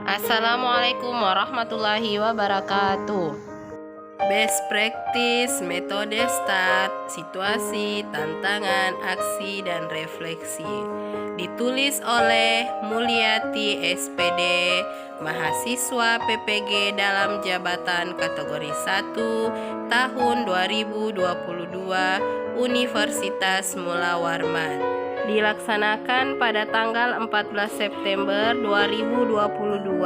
Assalamualaikum warahmatullahi wabarakatuh. Best practice, metode start, situasi, tantangan, aksi, dan refleksi. Ditulis oleh Mulyati SPD, mahasiswa PPG dalam jabatan kategori 1 tahun 2022 Universitas Mula Warman. Dilaksanakan pada tanggal 14 September 2022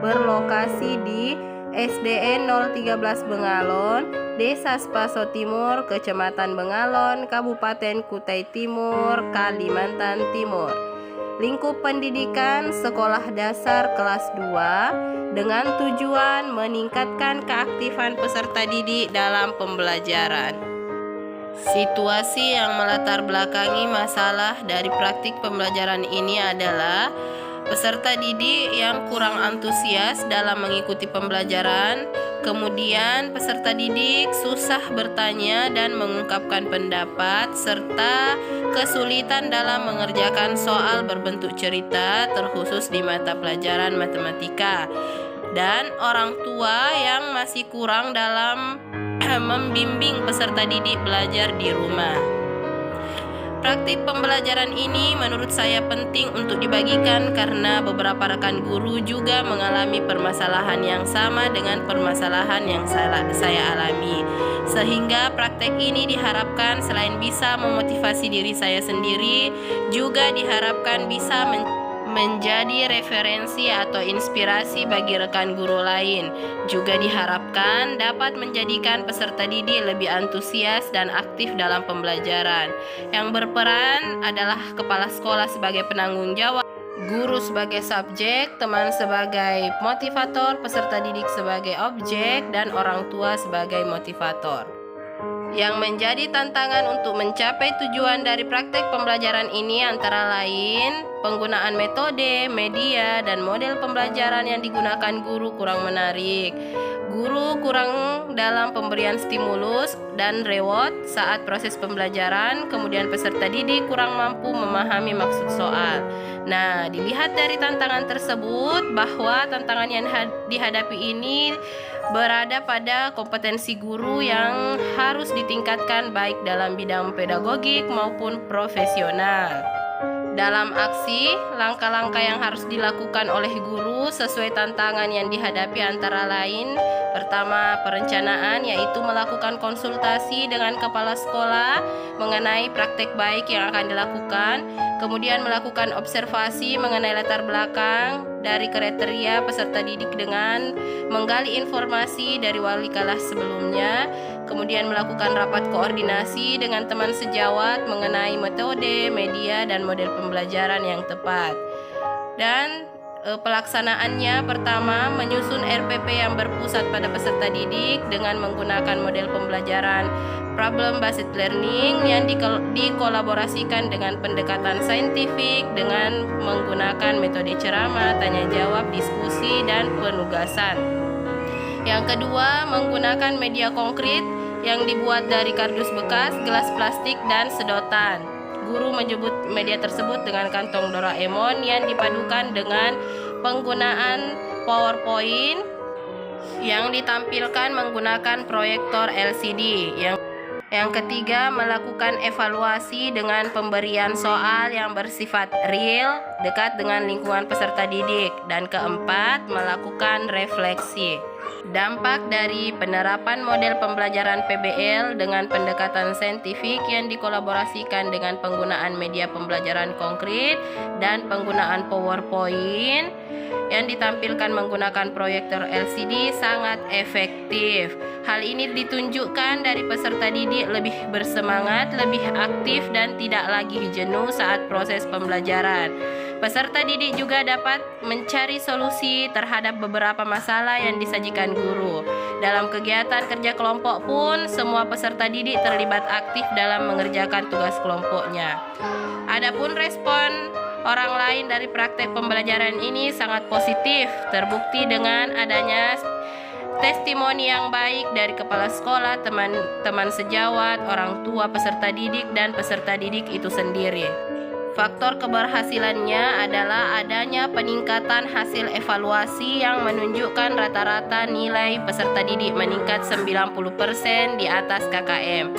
berlokasi di SDN 013 Bengalon, Desa Spaso Timur, Kecamatan Bengalon, Kabupaten Kutai Timur, Kalimantan Timur. Lingkup pendidikan sekolah dasar kelas 2 dengan tujuan meningkatkan keaktifan peserta didik dalam pembelajaran. Situasi yang melatar belakangi masalah dari praktik pembelajaran ini adalah peserta didik yang kurang antusias dalam mengikuti pembelajaran, kemudian peserta didik susah bertanya dan mengungkapkan pendapat, serta kesulitan dalam mengerjakan soal berbentuk cerita terkhusus di mata pelajaran matematika, dan orang tua yang masih kurang dalam membimbing peserta didik belajar di rumah. Praktik pembelajaran ini menurut saya penting untuk dibagikan karena beberapa rekan guru juga mengalami permasalahan yang sama dengan permasalahan yang saya alami. Sehingga praktek ini diharapkan selain bisa memotivasi diri saya sendiri, juga diharapkan bisa menjadi referensi atau inspirasi bagi rekan guru lain. Juga diharapkan dapat menjadikan peserta didik lebih antusias dan aktif dalam pembelajaran. Yang berperan adalah kepala sekolah sebagai penanggung jawab, guru sebagai subjek, teman sebagai motivator, peserta didik sebagai objek, dan orang tua sebagai motivator. Yang menjadi tantangan untuk mencapai tujuan dari praktek pembelajaran ini antara lain penggunaan metode, media, dan model pembelajaran yang digunakan guru kurang menarik. Guru kurang dalam pemberian stimulus dan reward saat proses pembelajaran, kemudian peserta didik kurang mampu memahami maksud soal. Nah, dilihat dari tantangan tersebut bahwa tantangan yang dihadapi ini berada pada kompetensi guru yang harus ditingkatkan baik dalam bidang pedagogik maupun profesional. Dalam aksi, langkah-langkah yang harus dilakukan oleh guru sesuai tantangan yang dihadapi antara lain: pertama, perencanaan, yaitu melakukan konsultasi dengan kepala sekolah mengenai praktek baik yang akan dilakukan. Kemudian melakukan observasi mengenai latar belakang dari kriteria peserta didik dengan menggali informasi dari wali kelas sebelumnya. Kemudian melakukan rapat koordinasi dengan teman sejawat mengenai metode, media, dan model pembelajaran yang tepat. Dan pelaksanaannya, pertama, menyusun RPP yang berpusat pada peserta didik dengan menggunakan model pembelajaran problem based learning yang dikolaborasikan dengan pendekatan saintifik dengan menggunakan metode ceramah, tanya jawab, diskusi, dan penugasan. Yang kedua, menggunakan media konkret yang dibuat dari kardus bekas, gelas plastik, dan sedotan. Guru menyebut media tersebut dengan kantong Doraemon yang dipadukan dengan penggunaan PowerPoint yang ditampilkan menggunakan proyektor LCD. Yang ketiga, melakukan evaluasi dengan pemberian soal yang bersifat real, dekat dengan lingkungan peserta didik. Dan keempat, melakukan refleksi. Dampak dari penerapan model pembelajaran PBL dengan pendekatan saintifik yang dikolaborasikan dengan penggunaan media pembelajaran konkret dan penggunaan PowerPoint yang ditampilkan menggunakan proyektor LCD sangat efektif. Hal ini ditunjukkan dari peserta didik lebih bersemangat, lebih aktif, dan tidak lagi jenuh saat proses pembelajaran. Peserta didik juga dapat mencari solusi terhadap beberapa masalah yang disajikan guru. Dalam kegiatan kerja kelompok pun, semua peserta didik terlibat aktif dalam mengerjakan tugas kelompoknya. Adapun respon orang lain dari praktek pembelajaran ini sangat positif, terbukti dengan adanya testimoni yang baik dari kepala sekolah, teman-teman sejawat, orang tua peserta didik, dan peserta didik itu sendiri. Faktor keberhasilannya adalah adanya peningkatan hasil evaluasi yang menunjukkan rata-rata nilai peserta didik meningkat 90% di atas KKM.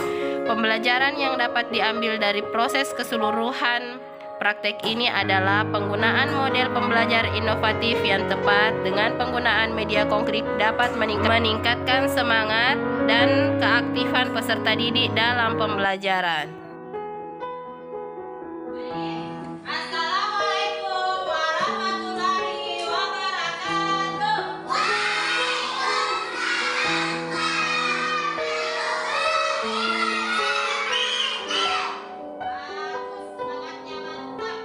Pembelajaran yang dapat diambil dari proses keseluruhan praktek ini adalah penggunaan model pembelajar inovatif yang tepat dengan penggunaan media konkret dapat meningkatkan semangat dan keaktifan peserta didik dalam pembelajaran. Assalamualaikum warahmatullahi wabarakatuh. Bagus, semangatnya mantap. Tepuk jempol.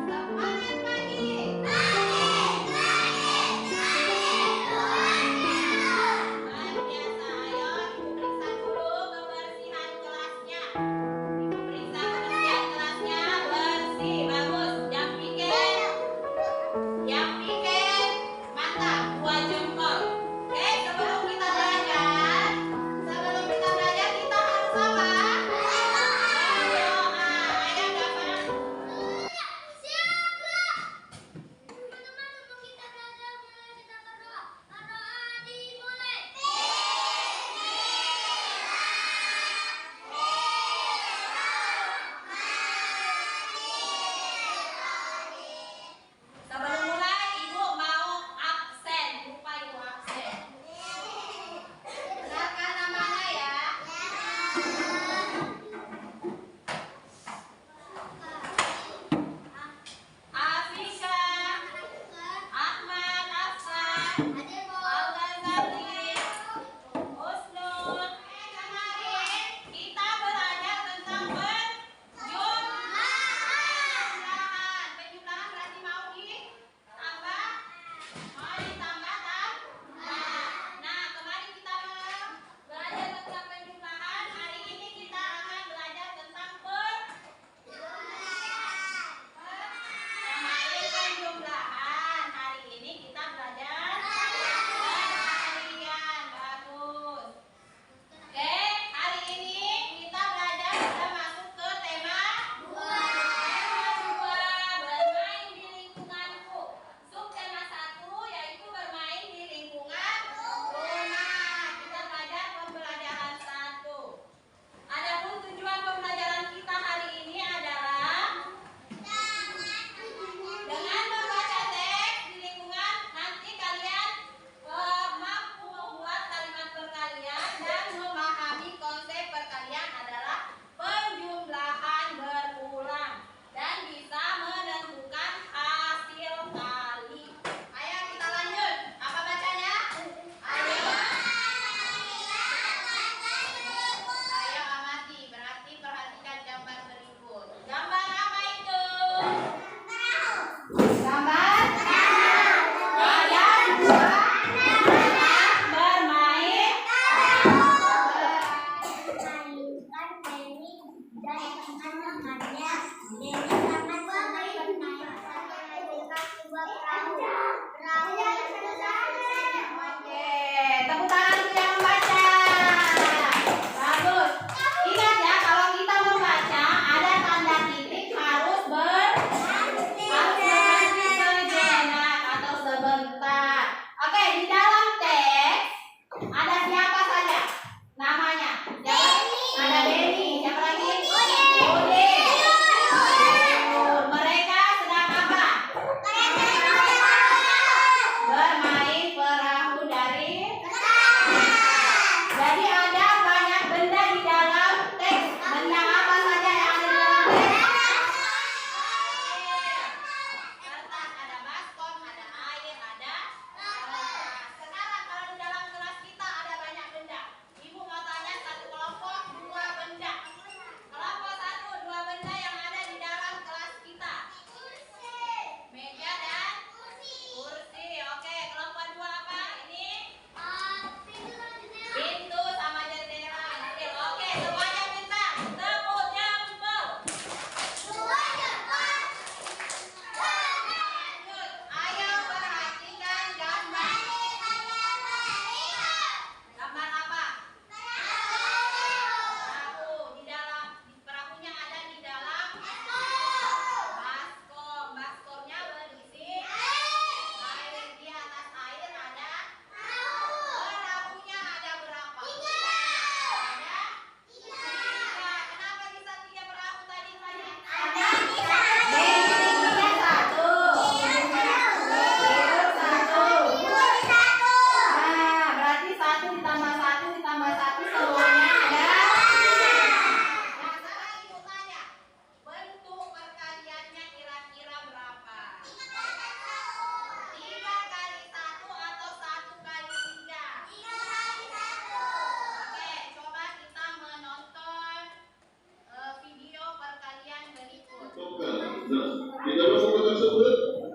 Semangat pagi.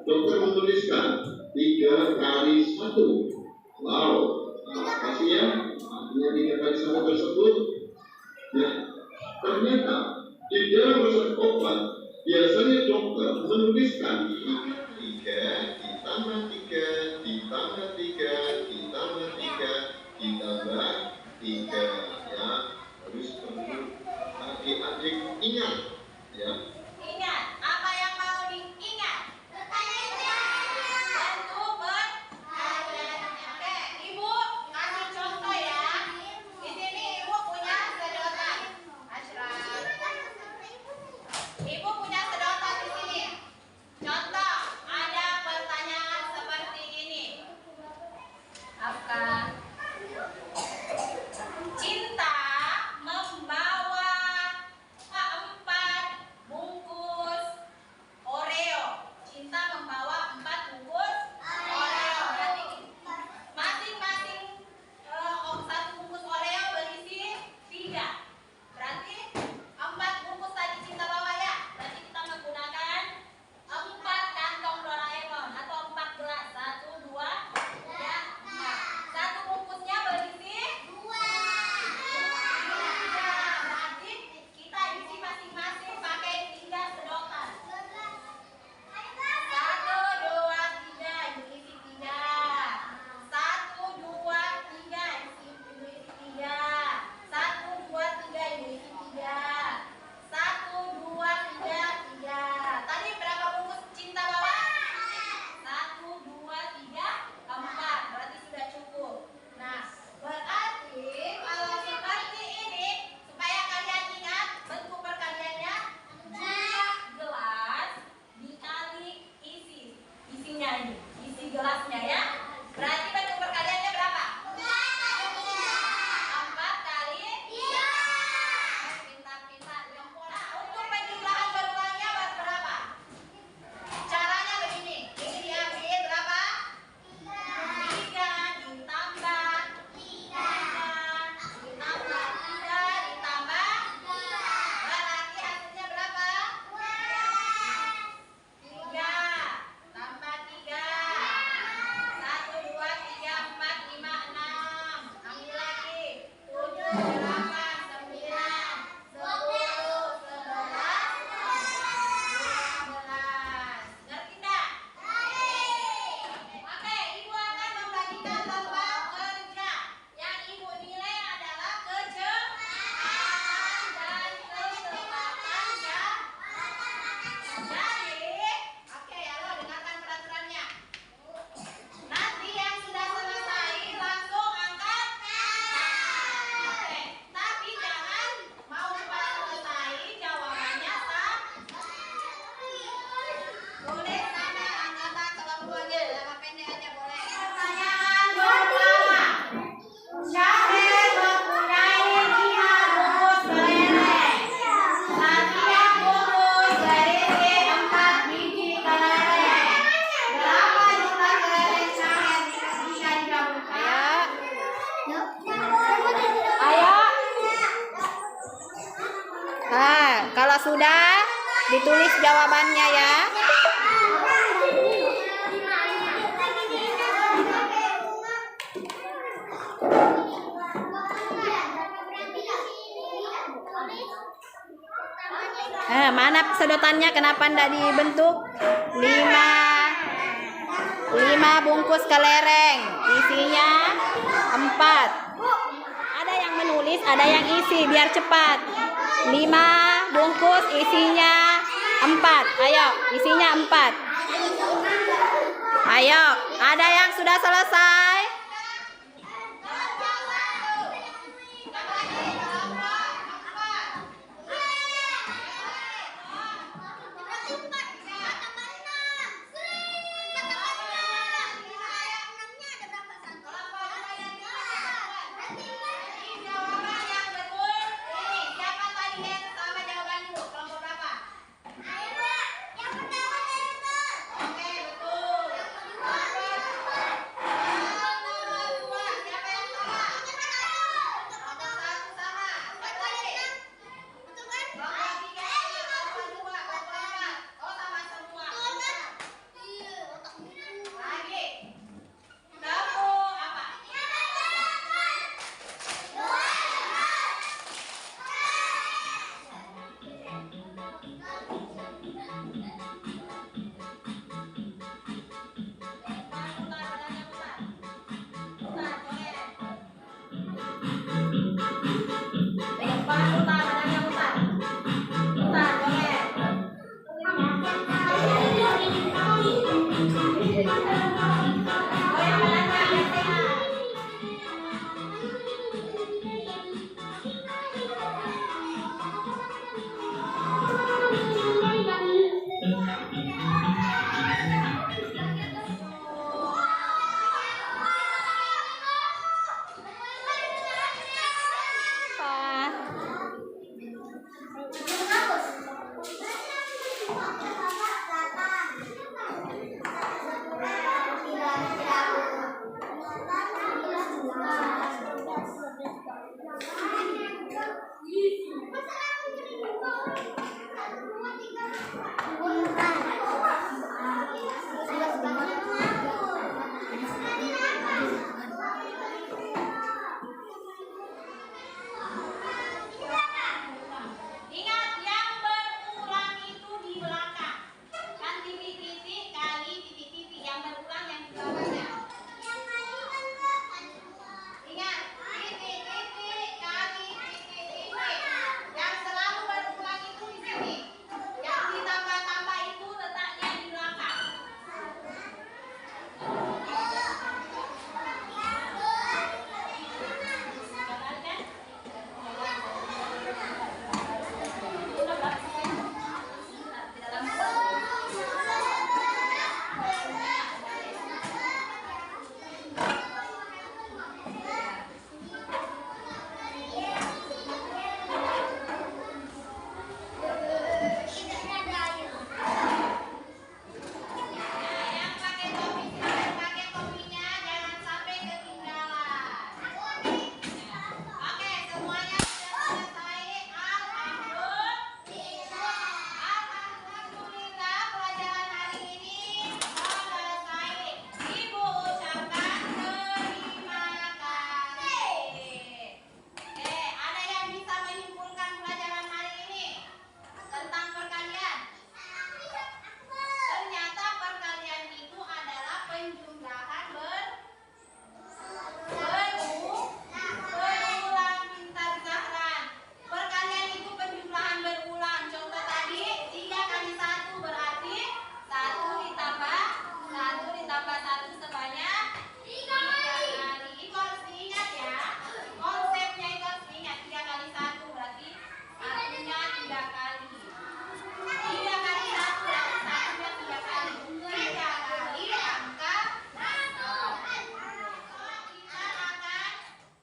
dokter menuliskan 3 kali 1. Wow, apa sih ya? Artinya 3 kali 1 tersebut. Ya, ternyata di dalam resep obat biasanya dokter menuliskan 3 ditambah 3 ditambah 3 ditambah 3 ditambah 3, ya. Harus perlu adik-adik ingat, ya. Ingat, apa yang mau diingat? Bentuk perhariannya. Oke, Ibu kasih contoh ya. Di sini Ibu punya sedotan. Ashraf. Ibu punya sedotan di sini. Contoh, ada pertanyaan seperti ini. Apa? Cinta membawa 4 bungkus Oreo. Cinta membawa 4 bungkus Oreo. Berarti masing-masing satu bungkus Oreo berisi 3. Berarti 4 bungkus tadi Cinta bawa ya. Berarti kita menggunakan 4 kantong Doraemon atau 4 gelas. 1, 2, 3, 4. Satu bungkusnya berisi 2. Berarti kita isi masing-masing pakai 3 sedotan. 1, 2, 3, isi 3. 1, 2, 3, isi 3. 1, 2, 3, isi 3. 1, 2, 3, 3. Tadi berapa bungkus Cinta bawa? 1, 2, 3, 4. Berarti sudah cukup. Nah, berarti kalau seperti ini, supaya kalian ingat bentuk perkaliannya, jumlah gelas dikali isinya ini, isi gelasnya ya. Berarti bentuk perkaliannya berapa? 4 kali 3. Pintar-pintar. Nah, untuk penjumlahan berulangnya berapa? Caranya begini. Ini diambil berapa? 3 ditambah 3 ditambah 3 ditambah 3. Berarti hasilnya berapa? 3 tambah 3. 1, 2, 3, 4, 5, 6. Ambil lagi. 7, 8, 9, 10, 11, 12. Ngerti enggak? Oke, Ibu akan membagikan lomba kerja. Yang Ibu nilai adalah kecepatan dan ketepatan jam. Jadi, oke, halo, dengarkan peraturannya. Nanti yang sudah selesai langsung angkat tangan. Oke, tapi jangan mau pas selesai jawabannya tak. Boleh sama angkatan kalau perlu aja, lama pendek aja boleh. Pertanyaan pertama. Syahrir mempunyai 5 bungkus kelereng. Setiap bungkus berisi 4 biji kelereng. Berapa jumlah kelereng Syahrir bisa digabungkan? Ayo. Nah, kalau sudah ditulis jawabannya ya. Mana sedotannya, kenapa tidak dibentuk? 5 bungkus kelereng, isinya 4. Ada yang menulis, ada yang isi, biar cepat. 5 bungkus isinya 4. Ayo, isinya 4. Ayo, ada yang sudah selesai? Oke, betul. Ingat, yang berulang itu di belakang. Kan titik-titik kali titik-titik yang berulang yang di belakangnya. Ingat, titik-titik kali titik-titik. Yang selalu berulang itu di sini. Yang ditambah-tambah itu letaknya di belakang. Yang pakai topi silahkan pakai topinya, jangan sampai ketinggalan. Oke, semuanya sudah selesai. Alhamdulillah, pelajaran hari ini selesai. Ibu ucapkan terima kasih. Ada yang bisa menyimpulkan pelajaran hari ini tentang perkalian? Ternyata perkalian itu adalah penjumlahan berulang, pintar Zahran. Perkalian itu penjumlahan berulang. Contoh tadi 3 kali 1 berarti 1 ditambah 1 sebanyak 3 kali. Itu harus diingat ya. Konsepnya itu harus diingat. 3 kali 1 berarti satunya 3 kali. 3 kali 1 berarti satunya 3 kali. 3 kali angka 1. Kita akan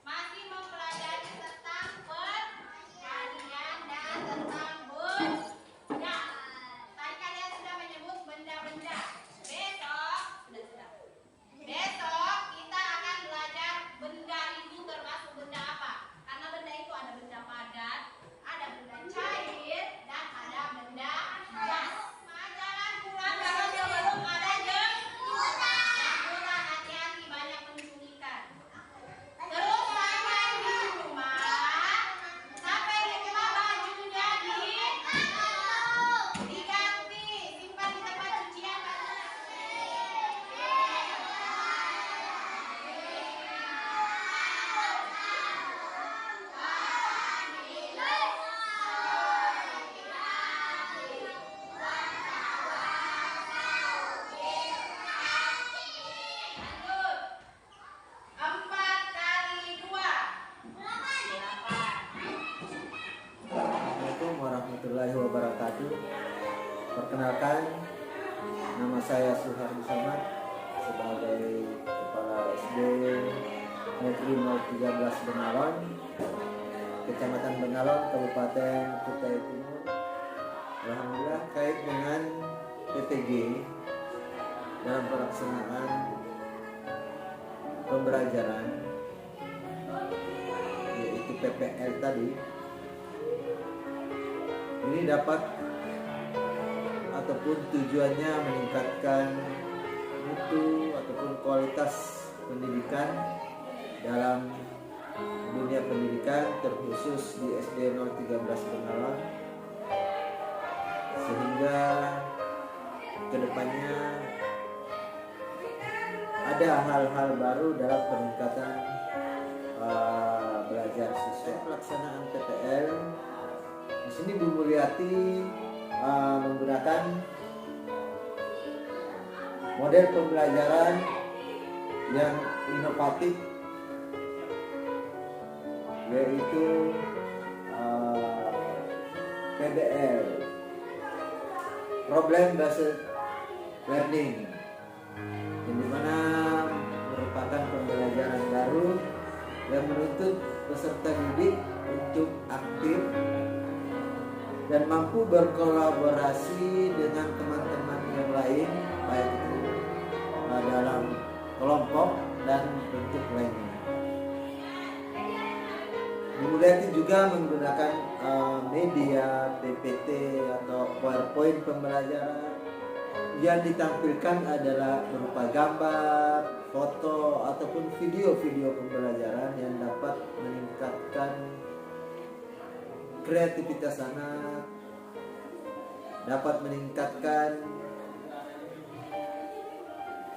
masih mempelajari tentang perkalian dan tentang benda. Tadi kalian sudah menyebut benda-benda. Besok kita akan belajar benda itu termasuk benda apa. Karena benda itu ada benda padat, ada benda cair, dan ada benda gas. Jangan pulang kalau sebelum ada jemputan. Hati-hati, banyak penculikan. Terus sampai di rumah bajunya diganti, simpan di tempat cucian. Lanjut. 4 kali 2 Assalamualaikum warahmatullahi wabarakatuh. Perkenalkan, nama saya Suhardi Samad sebagai Kepala SD Negeri 013 Bengalon, Kecamatan Bengalon, Kabupaten Kutai Timur. Alhamdulillah, kait dengan PTG dalam pelaksanaan pembelajaran yaitu PPL tadi, ini dapat ataupun tujuannya meningkatkan mutu ataupun kualitas pendidikan dalam dunia pendidikan, terkhusus di SD 013 Bengawan, sehingga kedepannya ada hal-hal baru dalam peningkatan belajar siswa. Pelaksanaan PPL di sini Bu Mulyati menggunakan model pembelajaran yang inovatif, yaitu PBL, Problem Based Learning, yang dimana merupakan pembelajaran baru yang menuntut peserta didik untuk aktif dan mampu berkolaborasi dengan teman-teman yang lain, baik itu dalam kelompok dan bentuk lainnya. Bu Mulyati juga menggunakan media PPT atau PowerPoint pembelajaran. Yang ditampilkan adalah berupa gambar, foto, ataupun video-video pembelajaran yang dapat meningkatkan kreativitas anak, dapat meningkatkan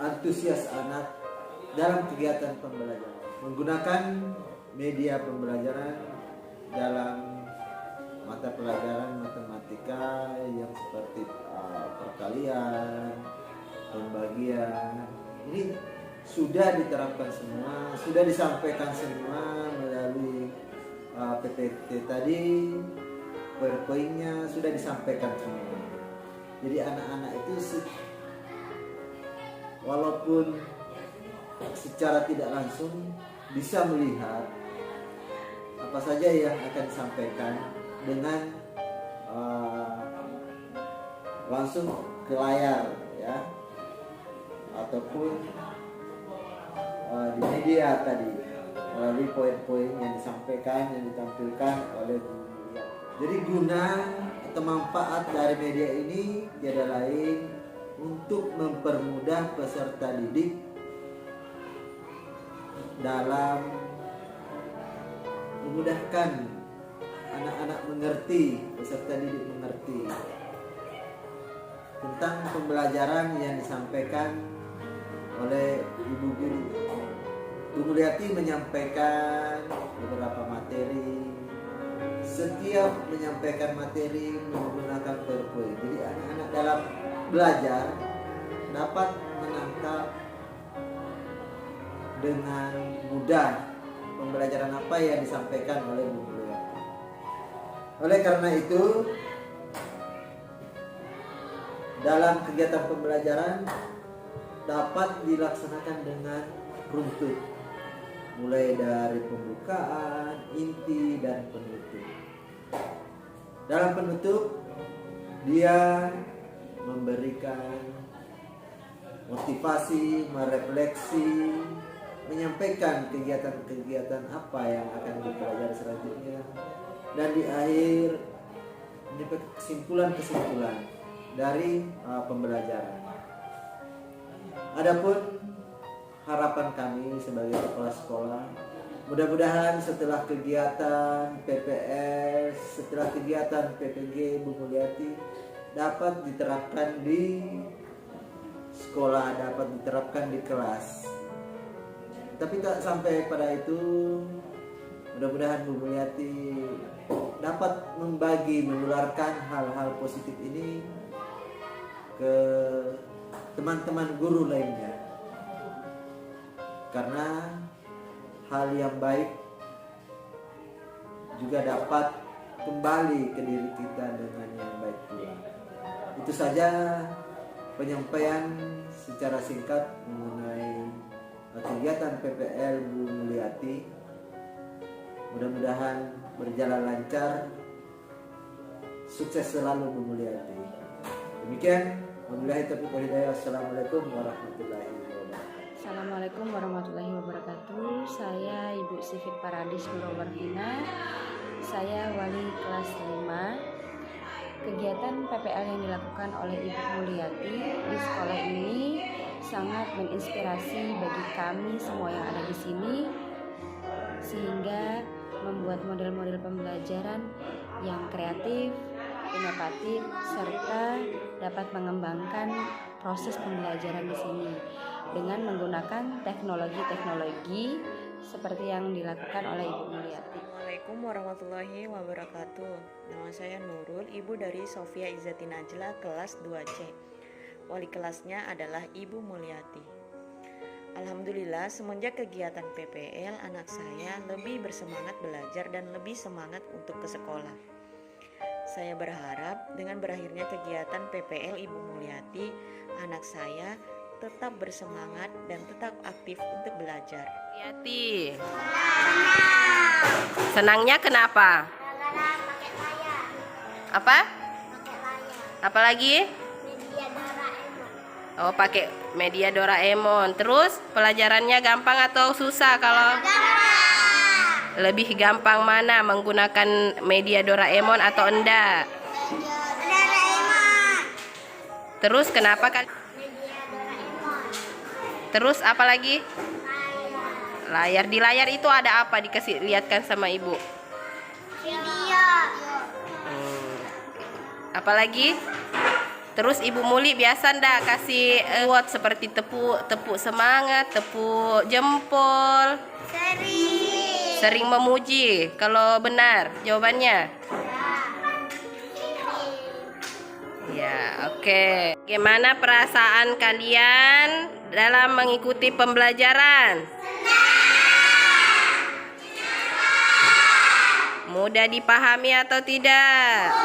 antusias anak dalam kegiatan pembelajaran. Menggunakan media pembelajaran dalam mata pelajaran matematika yang seperti perkalian, pembagian, ini sudah diterapkan semua, sudah disampaikan semua melalui PPT tadi, PowerPoint-nya sudah disampaikan semua. Jadi anak-anak itu walaupun secara tidak langsung bisa melihat apa saja yang akan disampaikan dengan langsung ke layar, ya, ataupun di media tadi melalui poin-poin yang disampaikan, yang ditampilkan oleh Bu Mulyati. Jadi guna atau manfaat dari media ini tiada lain untuk mempermudah peserta didik dalam memudahkan anak-anak mengerti, peserta didik mengerti tentang pembelajaran yang disampaikan oleh Ibu Guru. Bu Mulyati menyampaikan beberapa materi. Setiap menyampaikan materi menggunakan PowerPoint. Jadi anak-anak dalam belajar dapat menangkap dengan mudah pembelajaran apa yang disampaikan oleh Bu Mulyati. Oleh karena itu, dalam kegiatan pembelajaran dapat dilaksanakan dengan runtut, mulai dari pembukaan, inti, dan penutup. Dalam penutup, dia memberikan motivasi, merefleksi, menyampaikan kegiatan-kegiatan apa yang akan dipelajari selanjutnya, dan di akhir menyampaikan kesimpulan-kesimpulan dari pembelajaran. Adapun harapan kami sebagai kepala sekolah, mudah-mudahan setelah kegiatan PPS, setelah kegiatan PPG Bu Mulyati dapat diterapkan di sekolah, dapat diterapkan di kelas. Tapi tak sampai pada itu, mudah-mudahan Bu Mulyati dapat menularkan hal-hal positif ini ke teman-teman guru lainnya, karena hal yang baik juga dapat kembali ke diri kita dengan yang baik pula. Itu saja penyampaian secara singkat mengenai kegiatan PPL Bu Mulyati. Mudah-mudahan berjalan lancar, sukses selalu Bu Mulyati. Demikian, wabillahi taufiq wal hidayah. Assalamualaikum warahmatullahi wabarakatuh. Assalamualaikum warahmatullahi wabarakatuh. Saya Ibu Sifit Paradis Nurwarfina. Saya wali kelas 5. Kegiatan PPL yang dilakukan oleh Ibu Mulyati di sekolah ini sangat menginspirasi bagi kami semua yang ada di sini, sehingga membuat model-model pembelajaran yang kreatif, inovatif, serta dapat mengembangkan proses pembelajaran di sini dengan menggunakan teknologi-teknologi seperti yang dilakukan oleh Ibu Mulyati. Assalamualaikum warahmatullahi wabarakatuh. Nama saya Nurul, ibu dari Sofia Izzati Najla kelas 2C. Wali kelasnya adalah Ibu Mulyati. Alhamdulillah, semenjak kegiatan PPL, anak saya lebih bersemangat belajar dan lebih semangat untuk ke sekolah. Saya berharap dengan berakhirnya kegiatan PPL Ibu Mulyati, anak saya tetap bersemangat dan tetap aktif untuk belajar. Mulyati, senangnya kenapa? Gara-gara pakai saya. Apa? Pakai layar. Apalagi? Media Doraemon. Oh, pakai media Doraemon. Terus pelajarannya gampang atau susah kalau? Gampang. Lebih gampang mana, menggunakan media Doraemon atau enggak? Doraemon. Terus kenapa kan? Media Doraemon. Terus apa lagi? Layar. Layar. Di layar itu ada apa, dikasih lihatkan sama ibu? Video. Apalagi? Terus Ibu Muli biasa ndak kasih award seperti tepuk semangat, tepuk jempol, sering memuji kalau benar jawabannya? Ya, oke. Bagaimana perasaan kalian dalam mengikuti pembelajaran? Mudah dipahami atau tidak?